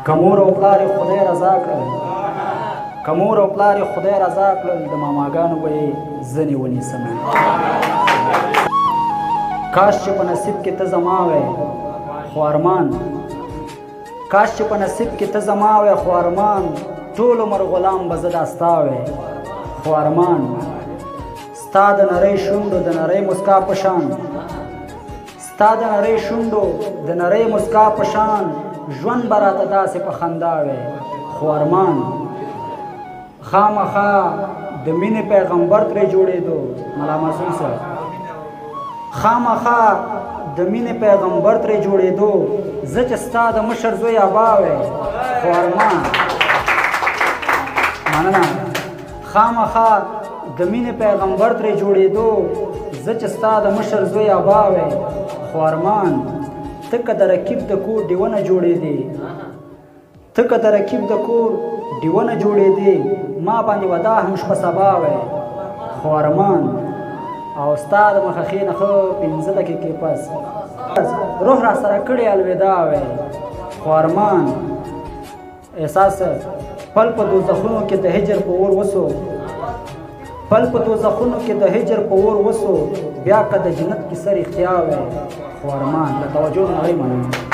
کمور او پلار خدای رضا کړل کمور او پلار خدای رضا کړل د ماماګانو به یې ځنې ونیسم کاش چې په نصیب کې ته زما وې خو ارمان کاش چې په نصیب کې ته زما وې خو ارمان ټول عمر غلام به زه دا ستا وې خو ارمان ستا د نرۍ شونډو د نرۍ مسکا په شان ستا د نرۍ شونډو د نرۍ مسکا په شان ژوند به راته داسې په خندا وې خو ارمان خامخا د مینې پیغمبر ترې جوړېدو ملا معصوم صاحب خامخا د مینې پیغمبر ترې جوړېدو زه چې ستا د مشر زوی ابا وې خو ارمان مننه خامخا د مینې پیغمبر ترې جوړېدو زه چې ستا د مشر زوی ابا وې خو ارمان ته که د رکیب د کور ډیوه نه جوړېدې ته که د رکیب د کور ډیوه نه جوړېدې ما باندې ودا هم شپه سبا وې خو ارمان او ستا د مخه نه ښه 15 دقیقې پس روح را سره کړې الوداع وې خو ارمان احساس پل په دوزخونو کې د هجر په اور وسو پل په دوزخونو کې د هجر په اور وسو بیا که د جنت کیسه رښتیا وې خو ارمان د توجه نړۍ منم